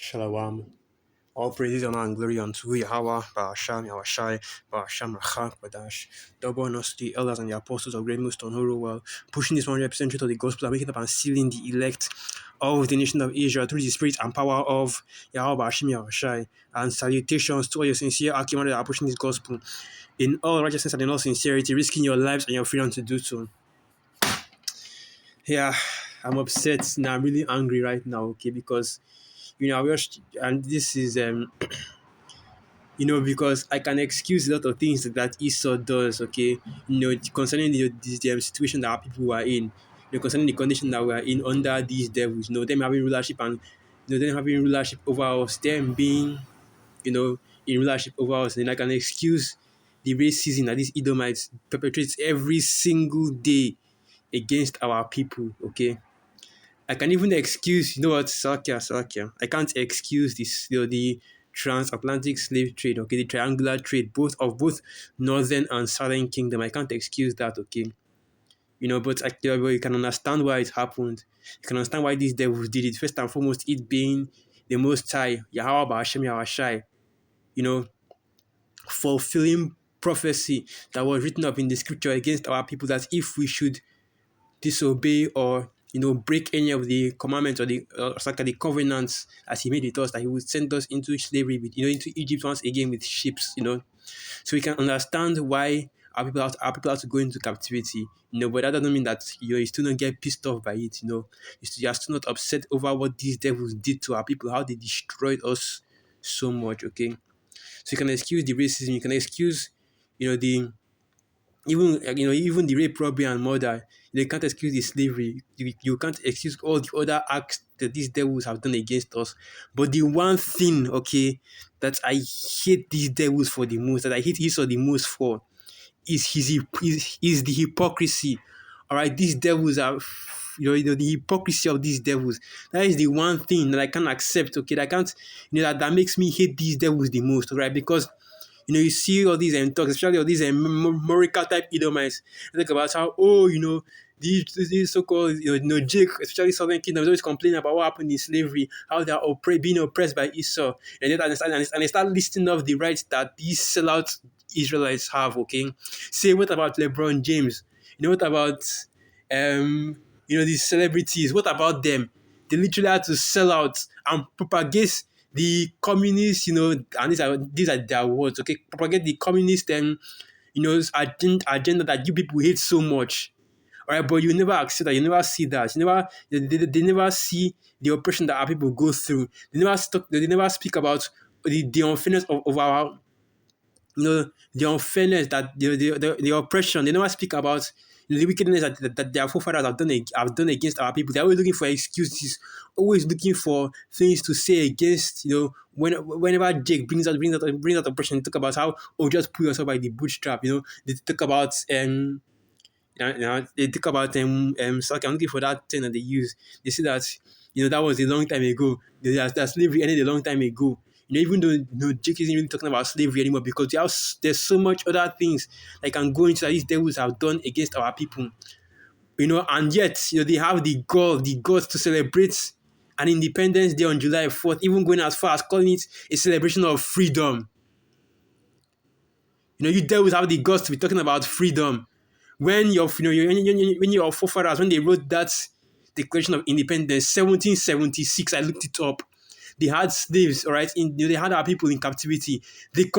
Shalom. All praises, honor, and glory unto Yahweh, Ba'asham, Yahweh Ba'asham, Rachak, Badash. Double honors to the elders and the apostles of Great Millstone, Horowell, pushing this 100% truth of the gospel and waking up and sealing the elect of the nation of Israel through the spirit and power of Yahweh, Ba'asham, Yahweh. And salutations to all your sincere Akiman that are pushing this gospel in all righteousness and in all sincerity, risking your lives and your freedom to do so. Yeah, I'm upset. Now I'm really angry right now, okay, because I watched, and this is because I can excuse a lot of things that Esau does, okay, concerning the situation that our people are in, concerning the condition that we are in under these devils, them having rulership and them having rulership over us, them being, in rulership over us, and I can excuse the racism that these Edomites perpetrate every single day against our people, okay. I can even excuse, Salakia. I can't excuse this, the transatlantic slave trade, okay, the triangular trade, both northern and southern kingdom. I can't excuse that, okay. But you can understand why it happened. You can understand why these devils did it. First and foremost, it being the Most High, Yahweh Ba'ashem Yahweh, fulfilling prophecy that was written up in the scripture against our people, that if we should disobey or break any of the commandments or the covenants as he made with us, that he would send us into slavery into Egypt once again with ships, so we can understand why our people have to go into captivity, but that doesn't mean that you still don't get pissed off by it, you are still not upset over what these devils did to our people, how they destroyed us so much, okay. So you can excuse the racism, you can excuse the even the rape, robbery, and murder. They can't excuse the slavery. You can't excuse all the other acts that these devils have done against us. But the one thing, okay, that I hate these devils for the most, that I hate Esau the most for, is is the hypocrisy. All right, these devils are, the hypocrisy of these devils. That is the one thing that I can't accept. Okay, that I can't, that makes me hate these devils the most. All right, because you see all these talks, especially all these Morica type Edomites. They talk about how, these so-called, Jake, especially Southern Kingdom, is always complaining about what happened in slavery, how they are being oppressed by Esau. And they start listing off the rights that these sellout Israelites have, okay? Say, what about LeBron James? What about, these celebrities? What about them? They literally had to sell out and propagate the communists, and these are their words, okay? Propagate the communist agenda that you people hate so much. All right, but you never accept that, you never see that, they never see the oppression that our people go through. They never speak about the unfairness of our, the unfairness, that the oppression. They never speak about the wickedness that their forefathers have done against our people. They're always looking for excuses, always looking for things to say against, whenever Jake brings out oppression, they talk about how, just pull yourself by the bootstrap, they talk about they talk about sorry, I'm looking for that thing that they use. They say that that was a long time ago. That slavery ended a long time ago. Even though Jake isn't really talking about slavery anymore, because there's so much other things that can go into that these devils have done against our people. And yet they have the guts to celebrate an Independence Day on July 4th, even going as far as calling it a celebration of freedom. You devils have the guts to be talking about freedom when when your forefathers, when they wrote that Declaration of Independence, 1776. I looked it up. They had slaves, all right. They had our people in captivity. They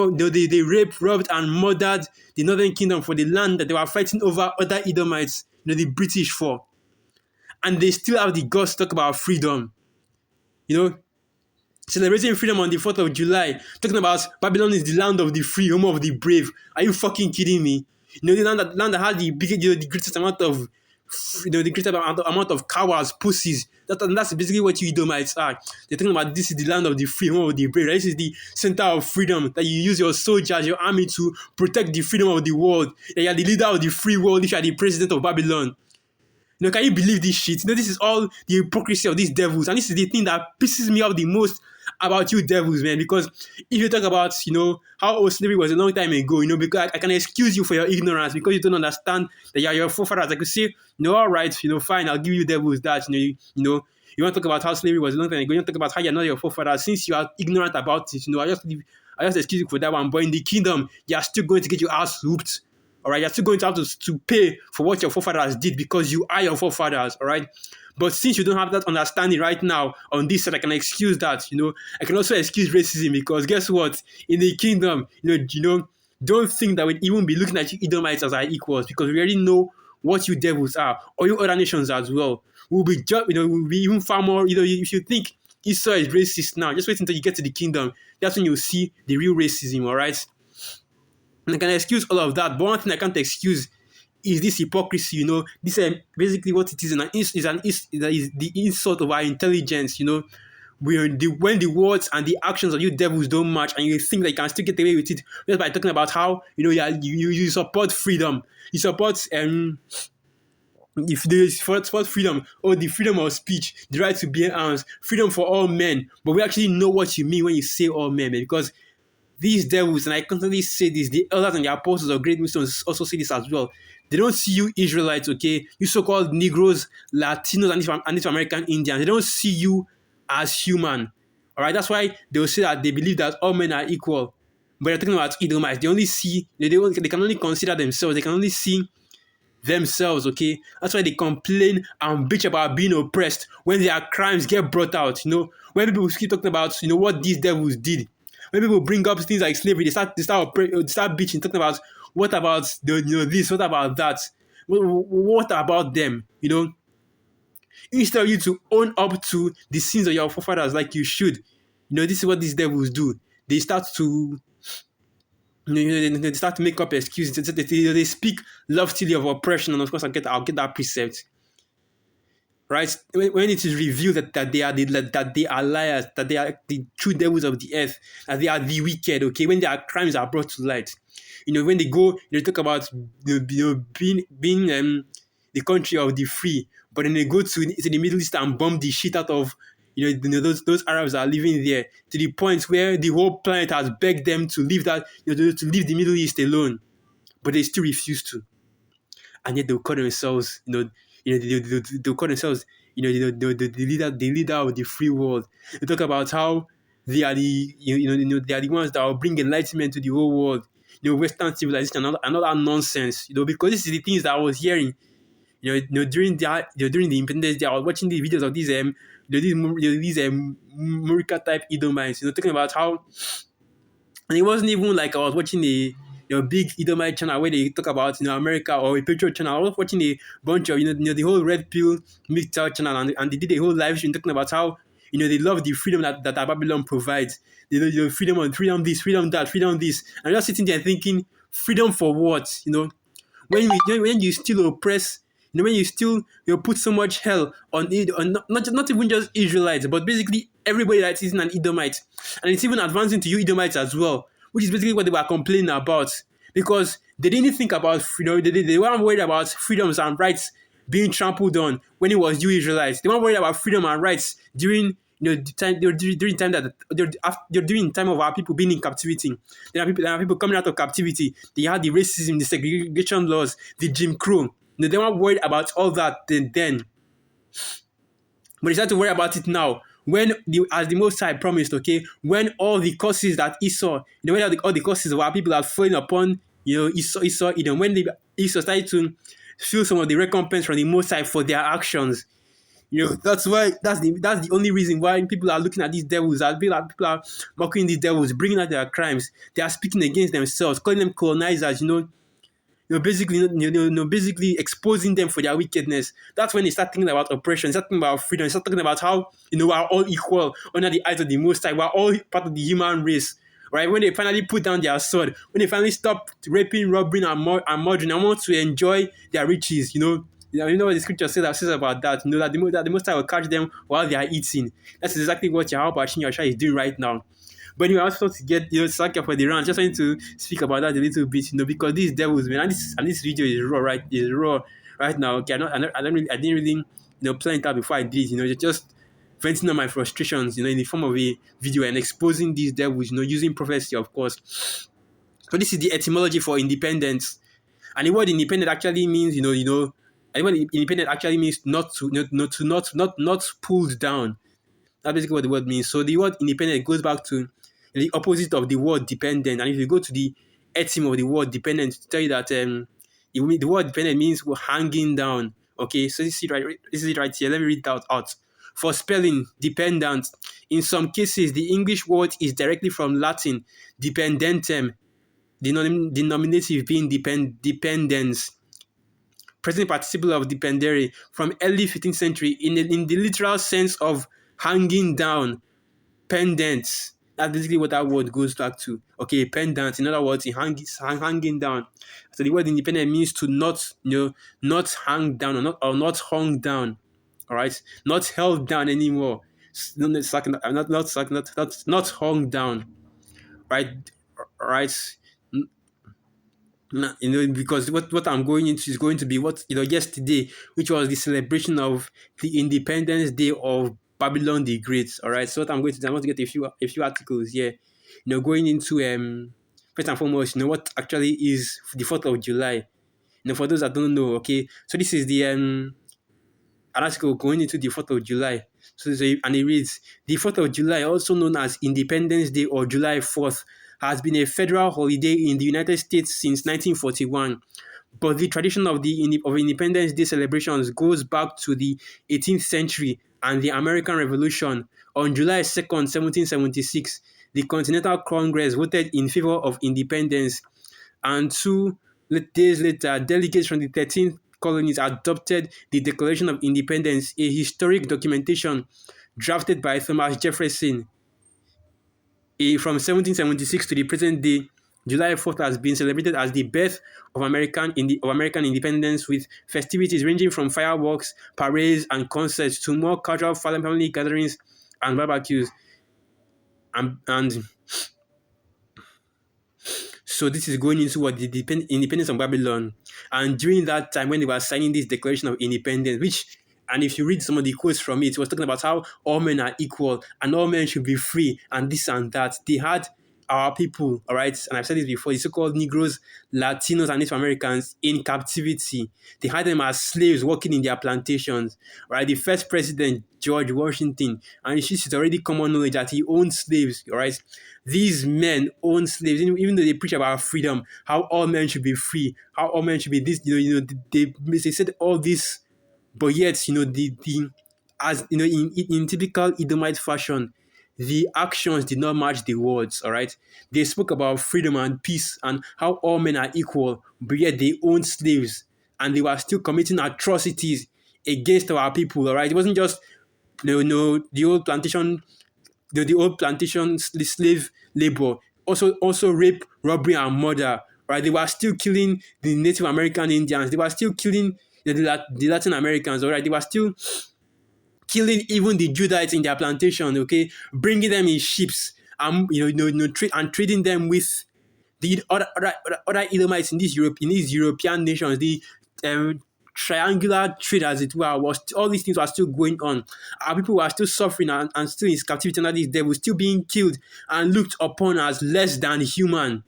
raped, robbed, and murdered the Northern Kingdom for the land that they were fighting over other Edomites, the British for, and they still have the guts to talk about freedom. Celebrating freedom on the 4th of July, talking about Babylon is the land of the free, home of the brave. Are you fucking kidding me? The land that had the greatest amount of, the greatest amount of cowards, pussies. That's basically what you Edomites are. They're talking about this is the land of the free, home of the brave. This is the center of freedom, that you use your soldiers, your army to protect the freedom of the world. That you are the leader of the free world, if you are the president of Babylon. Can you believe this shit? This is all the hypocrisy of these devils. And this is the thing that pisses me off the most about you devils, man. Because if you talk about, how slavery was a long time ago, because I can excuse you for your ignorance, because you don't understand that your forefathers. I could say, all right, fine, I'll give you devils that, You want to talk about how slavery was a long time ago. You want to talk about how you're not your forefathers. Since you are ignorant about it, I just excuse you for that one. But in the kingdom, you are still going to get your ass whooped. All right, you're still going to have to pay for what your forefathers did because you are your forefathers. All right, but since you don't have that understanding right now on this side, I can excuse that. I can also excuse racism because guess what? In the kingdom, don't think that we'd even be looking at you Edomites as our equals because we already know what you devils are, or you other nations as well. We'll be even far more. If you think Esau is racist now, just wait until you get to the kingdom. That's when you'll see the real racism. All right. And I can excuse all of that, but one thing I can't excuse is this hypocrisy. This basically what it is. Is the insult of our intelligence. When the words and the actions of you devils don't match, and you think that you can still get away with it just by talking about how you support freedom, you support if they support freedom or the freedom of speech, the right to bear arms, freedom for all men, but we actually know what you mean when you say all men, because these devils, and I constantly say this, the elders and the apostles of great missions also say this as well. They don't see you Israelites, okay? You so-called Negroes, Latinos, and Native American Indians. They don't see you as human. All right, that's why they will say that they believe that all men are equal. But they're talking about Edomites. They only see, they can only consider themselves. They can only see themselves, okay? That's why they complain and bitch about being oppressed when their crimes get brought out. When people keep talking about, what these devils did. When people bring up things like slavery, they start bitching, talking about what about this, what about that, what about them, Instead of you to own up to the sins of your forefathers like you should, this is what these devils do. They start to, they start to make up excuses. They speak loftily of oppression, and of course, I'll get that precept. Right, when it is revealed that they are liars, that they are the true devils of the earth, that they are the wicked, okay, when their crimes are brought to light, when they go, they talk about being the country of the free, but then they go to the Middle East and bomb the shit out of those Arabs that are living there, to the point where the whole planet has begged them to leave that to leave the Middle East alone, but they still refuse to, and yet they'll call themselves they'll call themselves the leader of the free world. They talk about how they are they are the ones that will bring enlightenment to the whole world. Western civilization and all that nonsense. Because this is the things that I was hearing. During the Independence Day, I was watching the videos of these Murica type Edomites. Talking about how, and it wasn't even like I was watching a big Edomite channel where they talk about America, or a Patriot channel. I was watching a bunch of the whole Red Pill Mixed Out channel, and they did a whole live stream talking about how they love the freedom that Babylon provides. They freedom this, freedom that, freedom this. And I'm just sitting there thinking, freedom for what? When you still oppress, when you still put so much hell on it, on not even just Israelites, but basically everybody that isn't an Edomite, and it's even advancing to you Edomites as well, which is basically what they were complaining about, because they didn't think about freedom. They weren't worried about freedoms and rights being trampled on when it was you Israelites. They weren't worried about freedom and rights during the time during time of our people being in captivity. There are people coming out of captivity. They had the racism, the segregation laws, the Jim Crow. They weren't worried about all that then. But they start to worry about it now. When as the Most High promised, okay, when all the curses that Esau, when all the curses of our people are falling upon, Esau, when Esau started to feel some of the recompense from the Most High for their actions, that's the only reason why people are looking at these devils, as people are mocking these devils, bringing out their crimes. They are speaking against themselves, calling them colonizers, basically exposing them for their wickedness. That's when they start thinking about oppression, start thinking about freedom, start talking about how we're all equal under the eyes of the Most High. We're all part of the human race, right? When they finally put down their sword, when they finally stop raping, robbing, and murdering, and want to enjoy their riches, you know what the scripture says about that. That the Most High will catch them while they are eating. That's exactly what Yahweh Yahshua is doing right now. But anyway, I was supposed to get Saka for the round. Just wanted to speak about that a little bit, because these devils, man, and this video is raw, right? Is raw right now. Okay, I didn't really plan it out before I did. Just venting on my frustrations, in the form of a video and exposing these devils, using prophecy, of course. So this is the etymology for independence, and the word independent actually means, And when independent actually means not to not pulled down. That's basically what the word means. So the word independent goes back to the opposite of the word dependent. And if you go to the etym of the word dependent, to tell you that the word dependent means hanging down. Okay, so this is it right here. Let me read that out. For spelling, dependent. In some cases, the English word is directly from Latin dependentem, the nominative being dependence, present participle of dependere from early 15th century in the literal sense of hanging down, pendants. That's basically what that word goes back to. Okay, pendant. In other words, hanging down. So the word independent means to not, not hang down or not hung down. All right, not held down anymore. Not hung down. Right, right. Because what I'm going into is going to be what yesterday, which was the celebration of the Independence Day of Babylon the Great. All right, so what I'm going to do, I want to get a few articles here. Going into first and foremost, what actually is the 4th of July. For those that don't know, okay, so this is the an article going into the 4th of July. And it reads, the 4th of July, also known as Independence Day or July 4th, has been a federal holiday in the United States since 1941. But the tradition of Independence Day celebrations goes back to the 18th century and the American Revolution. On July 2nd, 1776, the Continental Congress voted in favor of independence, and 2 days later, delegates from the 13th colonies adopted the Declaration of Independence, a historic documentation drafted by Thomas Jefferson. From 1776 to the present day, July 4th has been celebrated as the birth of American independence, with festivities ranging from fireworks, parades, and concerts to more casual family gatherings and barbecues. And so this is going into what the independence of Babylon. And during that time, when they were signing this Declaration of Independence, and if you read some of the quotes from it was talking about how all men are equal and all men should be free and this and that. They had our people, all right, and I've said this before, the so-called Negroes, Latinos, and Native Americans in captivity. They had them as slaves working in their plantations, right? The first president, George Washington, and it's already common knowledge that he owned slaves, all right? These men own slaves, even though they preach about freedom, how all men should be free, how all men should be this, they said all this, but yet, the as in typical Edomite fashion, the actions did not match the words. All right, they spoke about freedom and peace and how all men are equal, but yet they owned slaves and they were still committing atrocities against our people. All right, it wasn't just the old plantation, the old plantation slave labor. Also rape, robbery, and murder. Right, they were still killing the Native American Indians. They were still killing the Latin Americans. All right, they were still killing even the Judites in their plantation, okay, bringing them in ships and trading them with the other Edomites in these European nations. The triangular trade, as it were, was all these things were still going on. Our people were still suffering and still in captivity under these devils, still being killed and looked upon as less than human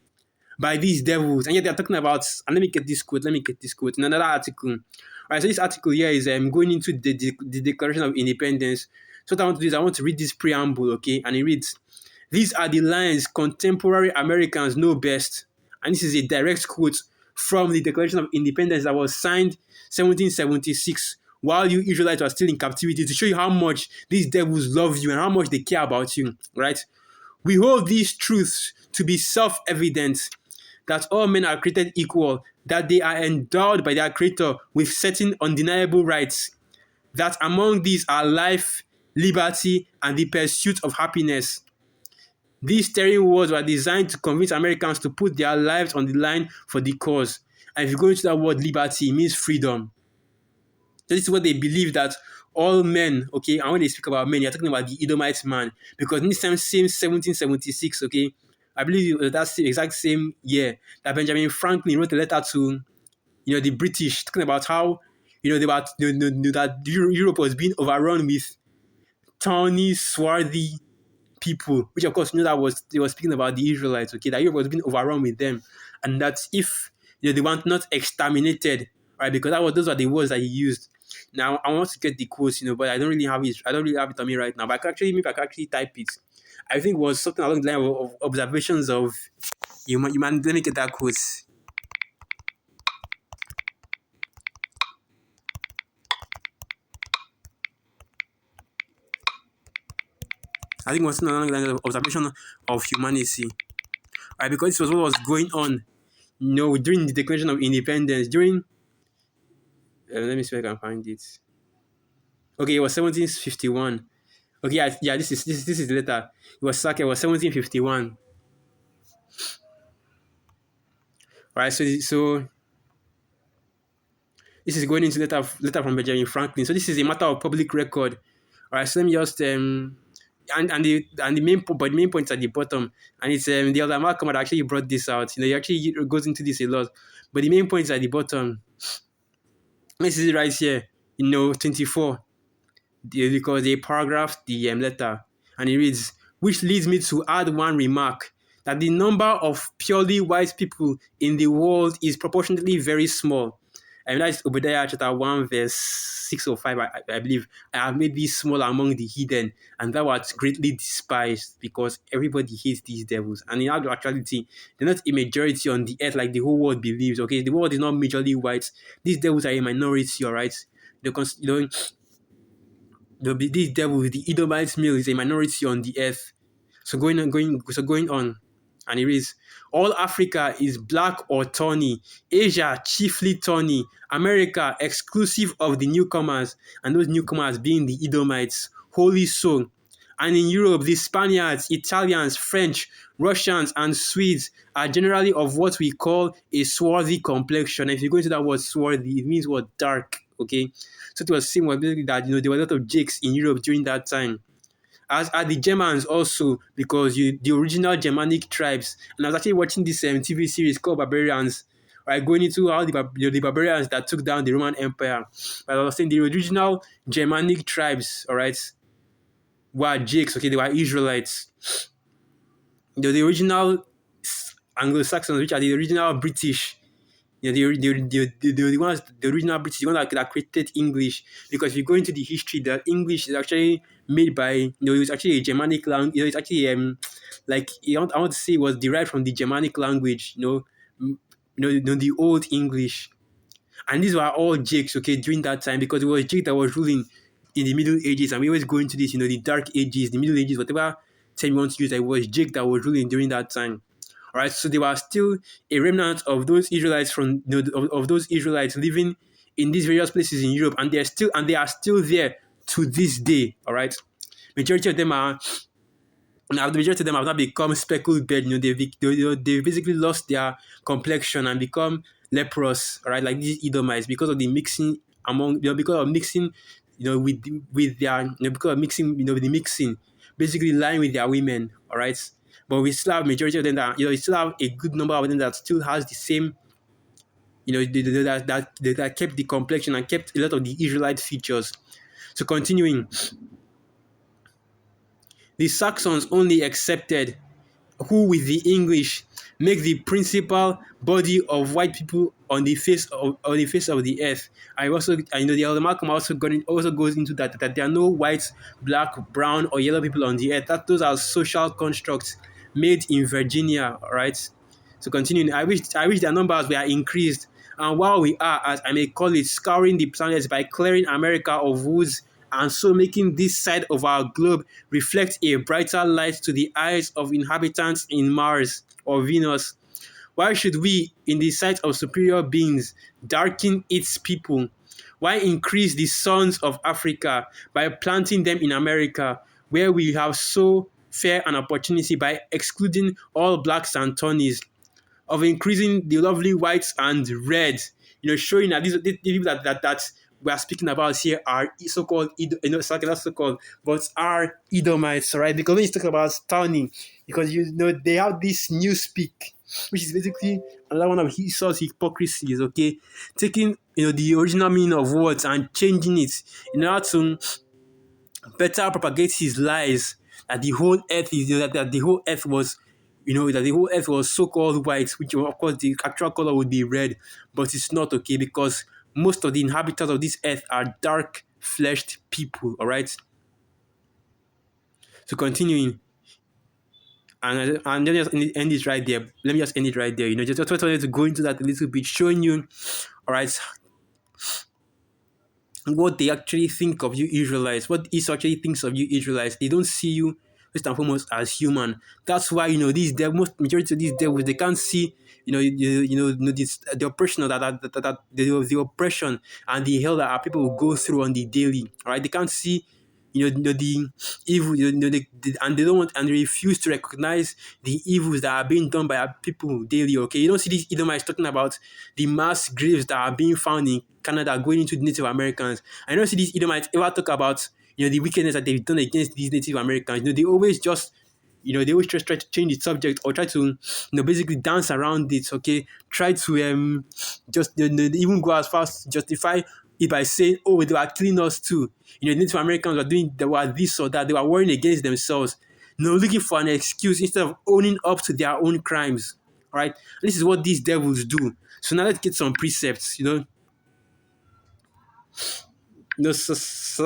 by these devils. And yet they're talking about, and let me get this quote in another article. All right, so this article here is going into the Declaration of Independence. So what I want to do is I want to read this preamble, okay? And it reads, these are the lines contemporary Americans know best. And this is a direct quote from the Declaration of Independence that was signed 1776 while you Israelites were still in captivity, to show you how much these devils love you and how much they care about you, right? We hold these truths to be self-evident, that all men are created equal, that they are endowed by their Creator with certain undeniable rights, that among these are life, liberty, and the pursuit of happiness. These stirring words were designed to convince Americans to put their lives on the line for the cause. And if you go into that word liberty, it means freedom. So this is what they believe, that all men, okay, and when they speak about men, you're talking about the Edomite man. Because in this same 1776, okay, I believe that's the exact same year that Benjamin Franklin wrote a letter to, the British, talking about how, that Europe was being overrun with tawny, swarthy people, which of course, they were speaking about the Israelites, okay, that Europe was being overrun with them, and that if they were not exterminated right? Because those are the words that he used. Now I want to get the quotes, but I don't really have it. I don't really have it on me right now. But maybe I can actually type it. I think it was something along the line of observations of human. Let me get that quote. I think it was something along the line of observation of humanity, right? Because this was what was going on, during the Declaration of Independence. During let me see if I can find it. Okay, it was 1751. Okay, yeah, this is the letter. It was Sake. It was 1751. Right. So this is going into letter from Benjamin Franklin. So this is a matter of public record. All right. So let me just and the main but the main point at the bottom, and it's the other Malcolm had actually brought this out. He actually goes into this a lot, but the main point is at the bottom. This is it right here. 24. Because they paragraph the letter, and it reads, which leads me to add one remark, that the number of purely white people in the world is proportionately very small. And that's Obadiah chapter 1, verse 6 or 5, I believe. I have made these small among the heathen, and thou art greatly despised, because everybody hates these devils. And in actuality, they're not a majority on the earth like the whole world believes. Okay, the world is not majorly white. These devils are a minority, all right? These devils, the Edomite male, is a minority on the earth. So going on, and it reads, all Africa is black or tawny, Asia chiefly tawny, America exclusive of the newcomers, and those newcomers being the Edomites, wholly so. And in Europe, the Spaniards, Italians, French, Russians, and Swedes are generally of what we call a swarthy complexion. And if you go into that word swarthy, it means what? Dark. Okay, so it was seen basically that there were a lot of Jakes in Europe during that time, as are the Germans also, because the original Germanic tribes. And I was actually watching this TV series called Barbarians, right, going into how the barbarians that took down the Roman Empire. But I was saying the original Germanic tribes, all right, were Jakes. Okay, they were Israelites. The original Anglo-Saxons, which are the original British. The ones, the original British, the ones that created English. Because if you go into the history, that English is actually made by, it was actually a Germanic language. It's actually like I want to say it was derived from the Germanic language. The old English, and these were all Jakes. Okay, during that time, because it was Jake that was ruling in the Middle Ages, and we always go into this, the Dark Ages, the Middle Ages, whatever term you want to use. It was Jake that was ruling during that time. All right, so they were still a remnant of those Israelites of those Israelites living in these various places in Europe, and they are still there to this day. All right, majority of them are. Now, the majority of them have now become speckled bed. They've basically lost their complexion and become leprous. All right, like these Edomites, because of the mixing because of mixing, with their, because of mixing, with the mixing, basically lying with their women. All right, but we still have majority of them that, we still have a good number of them that still has the same, that kept the complexion and kept a lot of the Israelite features. So continuing, the Saxons only accepted, who with the English make the principal body of white people on the face of the earth. The elder Malcolm also goes into that there are no white, black, brown, or yellow people on the earth. That those are social constructs made in Virginia. All right. So continuing, I wish their numbers were increased, and while we are, as I may call it, scouring the planets by clearing America of woods, and so making this side of our globe reflect a brighter light to the eyes of inhabitants in Mars or Venus. Why should we, in the sight of superior beings, darken its people? Why increase the sons of Africa by planting them in America, where we have so fair an opportunity, by excluding all blacks and tawnies, of increasing the lovely whites and reds, showing that the people that we are speaking about here are so-called, not so-called, but are Edomites, right? Because when you talk about tawny, because they have this new speak, which is basically another one of Esau's hypocrisies, okay? Taking the original meaning of words and changing it in order to better propagate his lies, that the whole earth is that the whole earth was that the whole earth was so-called white, which of course the actual color would be red, but it's not, okay, because most of the inhabitants of this earth are dark-fleshed people, all right? So continuing, and then just end it right there. Let me just end it right there. Just wanted to go into that a little bit, showing you, all right, what they actually think of you Israelites, what Esau actually thinks of you Israelites. They don't see you first and foremost as human. That's why these most majority of these devils, they can't see the oppression the oppression and the hell that our people will go through on the daily. All right, they can't see the evil, and they don't want and they refuse to recognize the evils that are being done by our people daily. Okay, you don't see these Edomites talking about the mass graves that are being found in Canada going into the Native Americans. I don't see these Edomites ever talk about the wickedness that they've done against these Native Americans. They always just they always just try to change the subject or try to basically dance around it. Okay, try to just even go as far as to justify it by saying, oh, they were killing us too. Native Americans were this or that. They were warring against themselves. Looking for an excuse instead of owning up to their own crimes. All right, this is what these devils do. So now let's get some precepts. So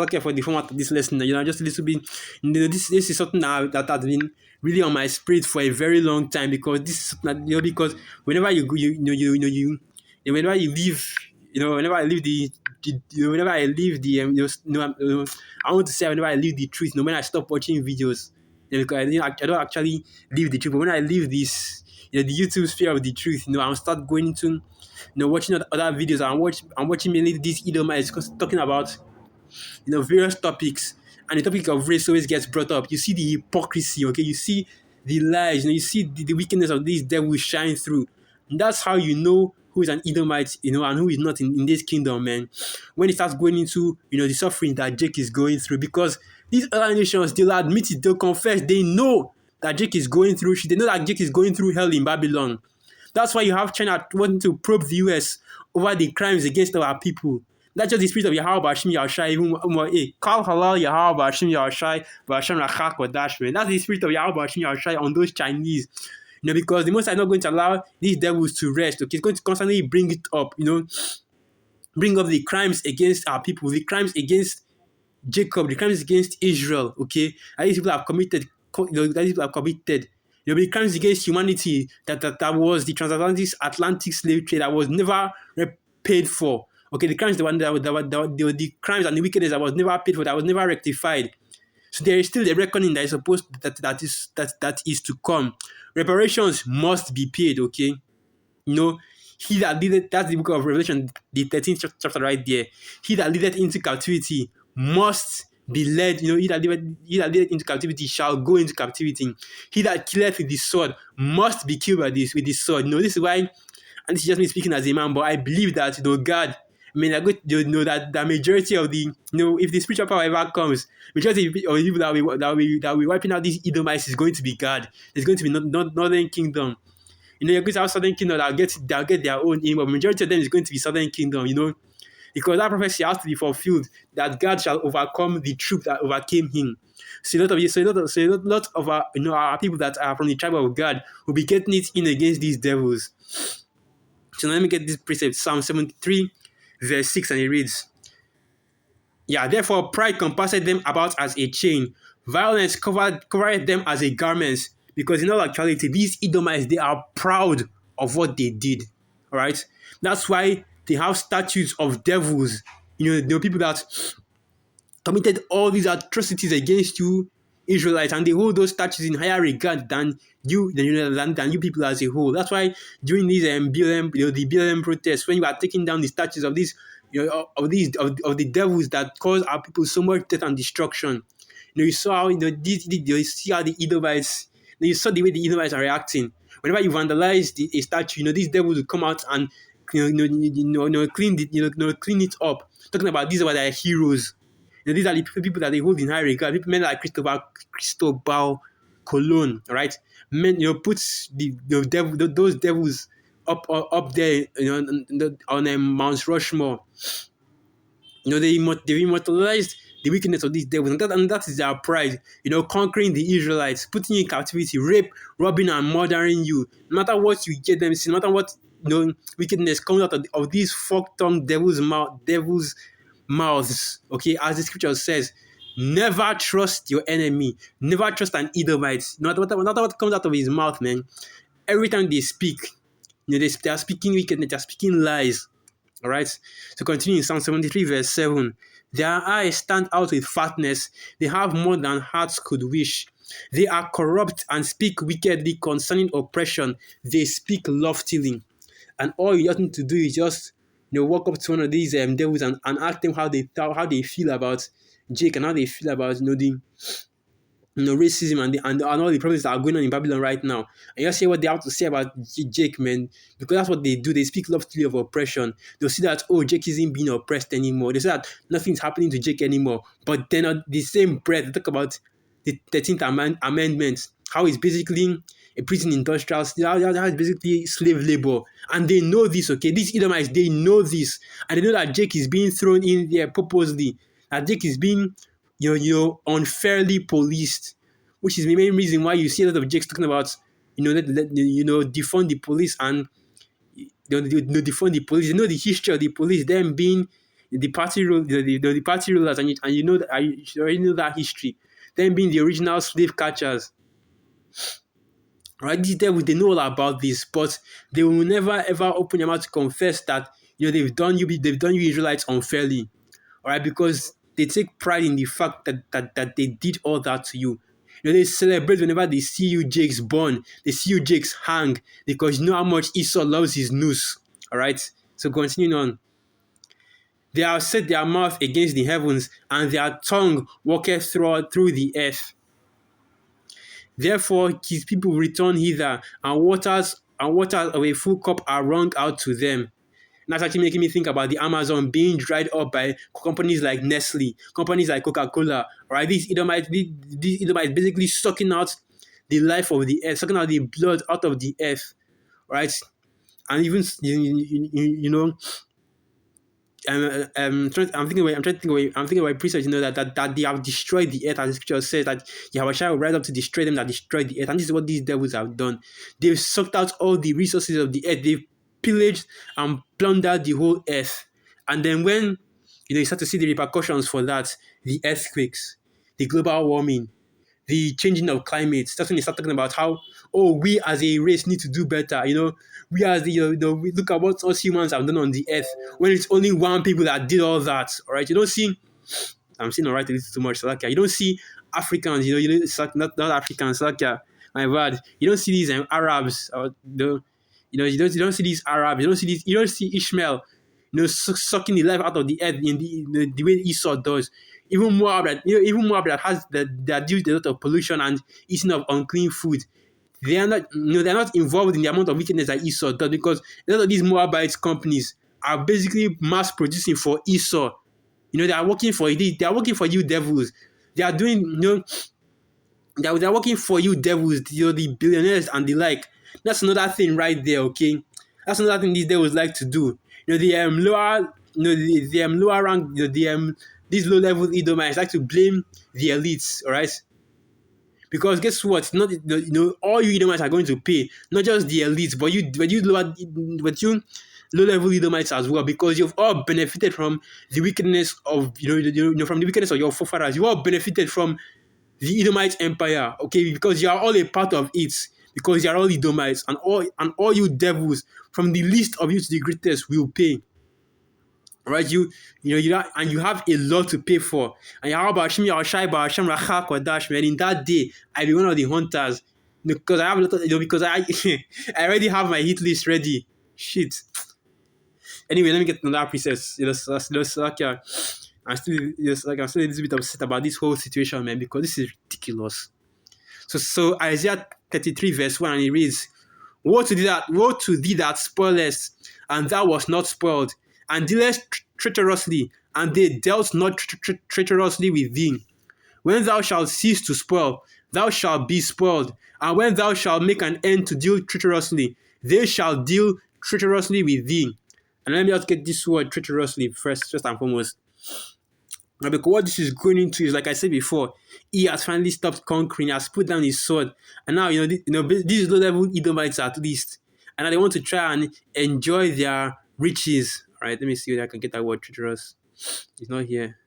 okay for the format of this lesson. Just a little bit. This is something that has been really on my spirit for a very long time, because this is because whenever you go, whenever you leave, whenever I leave whenever I leave the I want to say whenever I leave the truth, when I stop watching videos, because I don't actually leave the truth, but when I leave this, the YouTube sphere of the truth, I'll start going into watching other videos. I'm watching mainly these Edomites talking about various topics, and the topic of race always gets brought up. You see the hypocrisy, okay? You see the lies, you see the wickedness of these devils shine through. And that's how you know who is an Edomite, and who is not in this kingdom, man. When it starts going into, the suffering that Jake is going through, because these other nations, they'll admit it, they'll confess, they know that Jake is going through shit. They know that Jake is going through hell in Babylon. That's why you have China wanting to probe the US over the crimes against our people. That's just the spirit of Yahweh Bashim Yahushai. Even call halal Yahweh Bashim Yahushai Bashim Rachak Wadash. That's the spirit of Yahweh Bashim Yahushai on those Chinese. Because the Most High is not going to allow these devils to rest. Okay, it's going to constantly bring it up. Bring up the crimes against our people, the crimes against Jacob, the crimes against Israel. Okay, and these people have committed. The crimes against humanity that was the transatlantic slave trade that was never paid for. Okay, the crimes the crimes and the wickedness that was never paid for, that was never rectified. So there is still a reckoning that is supposed that is to come. Reparations must be paid. Okay, he that leadeth, that's the book of Revelation, the 13th chapter right there. He that leadeth into captivity must be led. He that leadeth into captivity shall go into captivity. He that killeth with the sword must be killed with the sword. This is why, and this is just me speaking as a man, but I believe that God, I go that the majority of the if the spiritual power ever comes, majority of the people that we wiping out these Edomites is going to be God. It's going to be Northern Kingdom. You're going to have Southern Kingdom that'll get their own aim, but majority of them is going to be Southern Kingdom. Because that prophecy has to be fulfilled, that God shall overcome the troop that overcame him. So a lot of our, our people that are from the tribe of God will be getting it in against these devils. So now let me get this precept, Psalm 73, verse 6, and it reads, therefore pride compasseth them about as a chain, violence covereth them as a garment, because in all actuality, these Edomites, they are proud of what they did. All right? That's why they have statues of devils, people that committed all these atrocities against you Israelites, and they hold those statues in higher regard than you people as a whole. That's why during these BLM, the BLM protests, when you are taking down the statues of these, of the devils that cause our people so much death and destruction, you saw how you see how the Edomites, you saw the way the Edomites are reacting. Whenever you vandalize a statue, these devils will come out and clean it up. Talking about these are their heroes. These are the people that they hold in high regard. People, men like Cristobal Colon, right? Men, put those devils up there, on Mount Rushmore. They immortalized the wickedness of these devils, and that is their pride. Conquering the Israelites, putting you in captivity, rape, robbing, and murdering you. No matter what you get them, no matter what wickedness coming out of these fork-tongued devil's mouths. Okay, as the scripture says, never trust your enemy. Never trust an Edomite. No matter what comes out of his mouth, man. Every time they speak, they are speaking wickedness, they are speaking lies. All right. So continue in Psalm 73, verse 7. Their eyes stand out with fatness. They have more than hearts could wish. They are corrupt and speak wickedly concerning oppression. They speak loftily. And all you just need to do is just walk up to one of these devils and ask them how they feel about Jake and how they feel about the racism and all the problems that are going on in Babylon right now. And just hear what they have to say about Jake, man, because that's what they do. They speak loftily of oppression. They'll see that, oh, Jake isn't being oppressed anymore. They say that nothing's happening to Jake anymore. But then on the same breath, they talk about the 13th Amendment, how it's basically a prison industrial, how it's basically slave labor. And they know this, okay? These Edomites, they know this. And they know that Jake is being thrown in there purposely. That Jake is being unfairly policed, which is the main reason why you see a lot of Jakes talking about, defund the police and defund the police. You know the history of the police, them being the party the party rulers, and you know that you already know that history. Them being the original slave catchers. Right? These devils, they know all about this, but they will never ever open their mouth to confess that they've done you Israelites unfairly. All right, because they take pride in the fact that they did all that to you. They celebrate whenever they see you Jakes born, they see you Jakes hang, because you know how much Esau loves his noose. All right, so continuing on. They have set their mouth against the heavens, and their tongue walketh through the earth. Therefore his people return hither, and waters of a full cup are wrung out to them. And that's actually making me think about the Amazon being dried up by companies like Nestle, companies like Coca-Cola, right? These Edomites basically sucking out the life of the earth, sucking out the blood out of the earth, right? And even I'm thinking about precepts, that they have destroyed the earth, as the scripture says that Yahweh will rise up to destroy them that destroyed the earth. And this is what these devils have done. They've sucked out all the resources of the earth. They've pillaged and plundered the whole earth. And then when you start to see the repercussions for that, the earthquakes, the global warming, the changing of climates, that's when they start talking about how, we as a race need to do better. We as we look at what us humans have done on the earth, when it's only one people that did all that. All right, you don't see. I'm saying all right a little too much. Like, you don't see Africans. It's like not Africans. Like, my bad. You don't see these Arabs. You don't see these Arabs. You don't see Ishmael. Sucking the life out of the earth in the way Esau does. Even Moab that has that deals with a lot of pollution and eating of unclean food. They are not, they're not involved in the amount of wickedness that Esau does, because a lot of these Moabite companies are basically mass producing for Esau. They are working for you. They are working for you devils. They are doing, they are working for you devils, the billionaires and the like. That's another thing right there, okay? That's another thing these devils like to do. Lower rank, these low level Edomites like to blame the elites, all right? Because guess what? Not all you Edomites are going to pay, not just the elites, but you low level Edomites as well, because you've all benefited from the wickedness of from the wickedness of your forefathers. You all benefited from the Edomite empire, okay? Because you are all a part of it. Because you are all Edomites, and all you devils, from the least of you to the greatest, will pay. Right, you have a lot to pay for. And man, in that day, I'll be one of the hunters, because I have a lot of, because I I already have my hit list ready. Shit. Anyway, let me get another precepts. I'm still a little bit upset about this whole situation, man, because this is ridiculous. So Isaiah 33 verse 1, and it reads, Woe to thee that spoilest, and thou wast not spoiled, and dealest treacherously, and they dealt not treacherously with thee. When thou shalt cease to spoil, thou shalt be spoiled, and when thou shalt make an end to deal treacherously, they shall deal treacherously with thee. And let me just get this word treacherously first and foremost. Now, because what this is going into is, like I said before, he has finally stopped conquering, he has put down his sword, and now these low-level Edomites at least and now they want to try and enjoy their riches. All right, let me see if I can get that word treacherous. It's not here.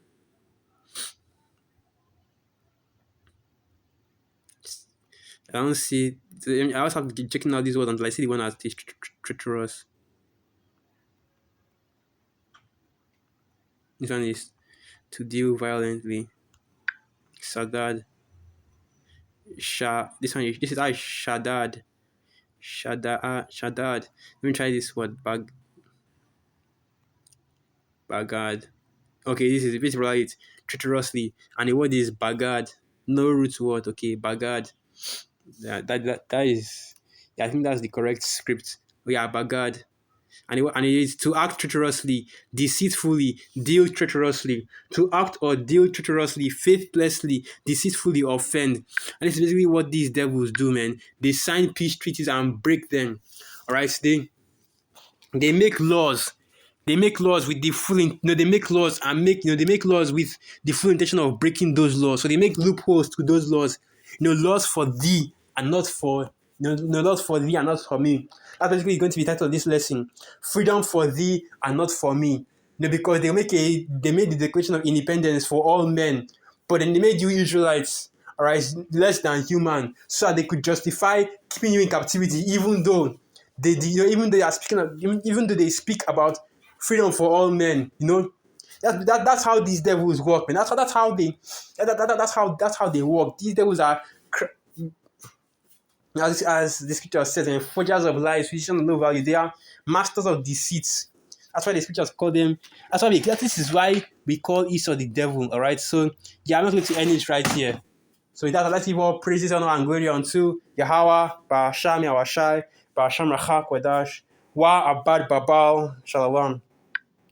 I don't see. I also have to keep checking out these words until I see the one that is treacherous. This one is to deal violently. Sadad. This one is, this is Shadad. Shadad. Let me try this word. Bagad. Okay, this is basically right. Treacherously. And the word is bagad. No root word. Okay, bagad. That is, yeah, I think that's the correct script. Yeah, bagad. And it is to act treacherously, deceitfully, deal treacherously, to act or deal treacherously, faithlessly, deceitfully offend. And this is basically what these devils do, man. They sign peace treaties and break them. All right, so they make laws. They make laws with the full, they make laws and they make laws with the full intention of breaking those laws. So they make loopholes to those laws. Laws for thee and not for, laws for thee and not for me. That's basically going to be the title of this lesson. Freedom for thee and not for me. Because they made the Declaration of Independence for all men, but then they made you Israelites, all right, less than human, so that they could justify keeping you in captivity, even though even though they are speaking even though they speak about freedom for all men. That's how these devils work, man. That's how they work. These devils are, as the scripture says, and forgers of lies, physicians of no value. They are masters of deceits. That's why the scriptures call them. This is why we call Esau the devil. All right. So yeah, I'm not going to end it right here. So that's, let's give all praises, honor, and glory unto Yahweh, Ba'asham Yawashai, Ba'asham Rachak Wedash, Wa Abad Babal, Shalom.